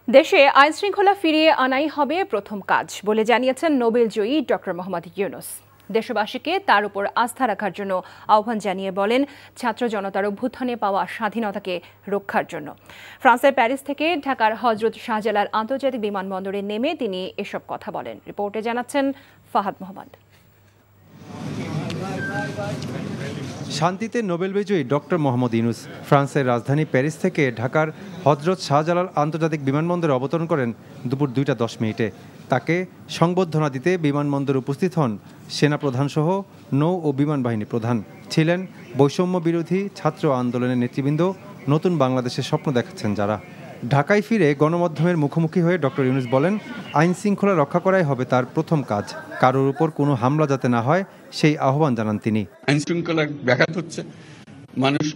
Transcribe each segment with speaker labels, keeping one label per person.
Speaker 1: দেশে আইনশৃঙ্খলা ফিরিয়ে আনাই হবে প্রথম কাজ বলে জানিয়েছেন নোবেলজয়ী ডক্টর মোহাম্মদ ইউনূস। দেশবাসীকে তার উপর আস্থা রাখার জন্য আহ্বান জানিয়ে বলেন, ছাত্র জনতার অভ্যুত্থানে পাওয়া স্বাধীনতাকে রক্ষার জন্য। ফ্রান্সের প্যারিস থেকে ঢাকার হজরত শাহজালাল আন্তর্জাতিক বিমানবন্দরে নেমে তিনি এসব কথা বলেন। রিপোর্টে জানাচ্ছেন ফাহাদ মোহাম্মদ।
Speaker 2: শান্তিতে নোবেল বিজয়ী ডক্টর মোহাম্মদ ইউনূস ফ্রান্সের রাজধানী প্যারিস থেকে ঢাকার হজরত শাহজালাল আন্তর্জাতিক বিমানবন্দরে অবতরণ করেন দুপুর 2:10 তাকে সংবর্ধনা দিতে বিমানবন্দরে উপস্থিত হন সেনাপ্রধান সহ নৌ ও বিমান বাহিনী প্রধান। ছিলেন বৈষম্য বিরোধী ছাত্র আন্দোলনের নেতৃবৃন্দ, নতুন বাংলাদেশের স্বপ্ন দেখাচ্ছেন যারা। ঢাকায় ফিরে গণমাধ্যমের মুখোমুখি হয়ে ডক্টর ইউনূস বলেন, আইন শৃঙ্খলা রক্ষা করাই হবে তার প্রথম কাজ। কারোর উপর কোনো হামলা যাতে না হয় সেই আহ্বান জানান তিনি।
Speaker 3: আইন শৃঙ্খলা ব্যাঘাত হচ্ছে,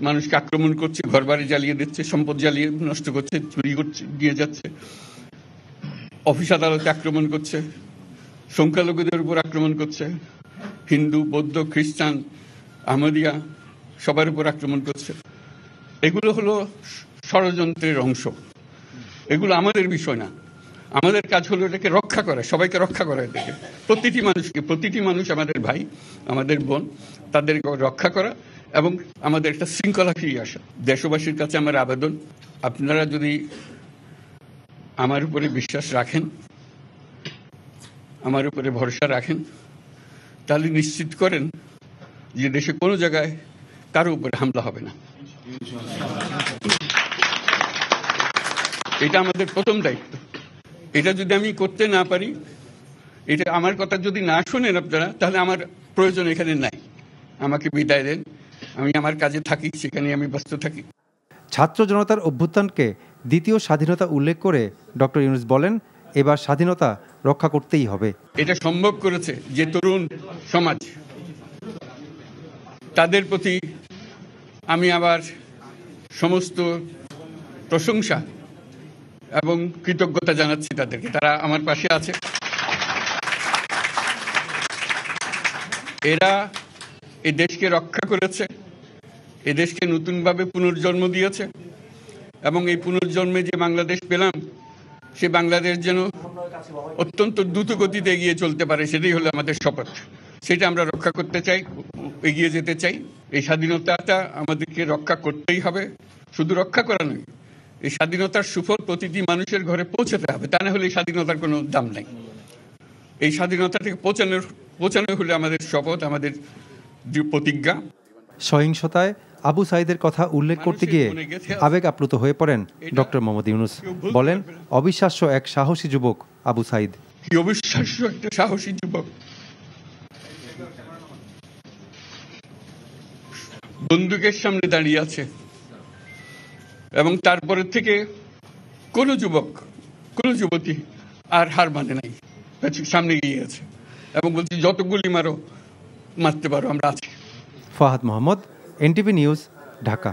Speaker 3: মানুষকে আক্রমণ করছে, ঘরবাড়ি জ্বালিয়ে দিচ্ছে, সম্পদ জ্বালিয়ে নষ্ট করছে, চুরি করছে, দিয়ে যাচ্ছে, অফিস আদালতে আক্রমণ করছে, সংখ্যালঘুদের উপর আক্রমণ করছে, হিন্দু, বৌদ্ধ, খ্রিস্টান, আহমদিয়া সবার উপর আক্রমণ করছে। এগুলো হলো ষড়যন্ত্রের অংশ। এগুলো আমাদের বিষয় না। আমাদের কাজ হলো এটাকে রক্ষা করা, সবাইকে রক্ষা করা, এটাকে প্রতিটি মানুষ আমাদের ভাই, আমাদের বোন, তাদেরকে রক্ষা করা এবং আমাদের একটা শৃঙ্খলা ফিরিয়ে আসা। দেশবাসীর কাছে আমার আবেদন, আপনারা যদি আমার উপরে বিশ্বাস রাখেন, আমার উপরে ভরসা রাখেন, তাহলে নিশ্চিত করেন যে দেশে কোনো জায়গায় কারো উপরে হামলা হবে না। এটা আমাদের প্রথম দায়িত্ব। এটা যদি আমি করতে না পারি, এটা আমার কথা যদি না শোনেন আপনারা, তাহলে আমার প্রয়োজন এখানে নাই। আমাকে বিদায় দেন, আমি আমার কাজে থাকি, সেখানে আমি ব্যস্ত থাকি।
Speaker 2: ছাত্র জনতার অভ্যুত্থানকে দ্বিতীয় স্বাধীনতা উল্লেখ করে ডক্টর ইউনূস বলেন, এবার স্বাধীনতা রক্ষা করতেই হবে।
Speaker 3: এটা সম্ভব করেছে যে তরুণ সমাজ, তাদের প্রতি আমি আবার সমস্ত প্রশংসা এবং কৃতজ্ঞতা জানাচ্ছি তাদেরকে। তারা আমার পাশে আছে। এরা এই দেশকে রক্ষা করেছে, এ দেশকে নতুনভাবে পুনর্জন্ম দিয়েছে এবং এই পুনর্জন্মে যে বাংলাদেশ পেলাম, সে বাংলাদেশ যেন অত্যন্ত দ্রুত গতিতে এগিয়ে চলতে পারে, সেটাই হলো আমাদের শপথ। সেটা আমরা রক্ষা করতে চাই, এগিয়ে যেতে চাই। এই স্বাধীনতাটা আমাদেরকে রক্ষা করতেই হবে। শুধু রক্ষা করা নয়, এই স্বাধীনতার সুফল প্রতিটি মানুষের ঘরে পৌঁছাতে হবে। তা না হলে এই স্বাধীনতার কোনো দাম নাই। এই স্বাধীনতাটাকে পৌঁছানো হলে আমাদের শপথ, আমাদের প্রতিজ্ঞা।
Speaker 2: সহিংসতায় আবু সাইদের কথা উল্লেখ করতে গিয়ে আবেগ আপ্লুত হয়ে পড়েন ডক্টর মোহাম্মদ ইউনূস। বলেন, অবিশ্বাস্য এক সাহসী যুবক আবু সাইদ।
Speaker 3: কি অবিশ্বাস্য একটা সাহসী যুবক! বন্দুকের সামনে দাঁড়িয়ে আছে এবং তারপরে থেকে কোনো যুবক, কোনো যুবতী আর হার মানে নাই, সামনে গিয়ে আছে এবং বলছি, যত গুলি মারতে পারো, আমরা আছি।
Speaker 2: Fahad Mohammad, NTV news, Dhaka.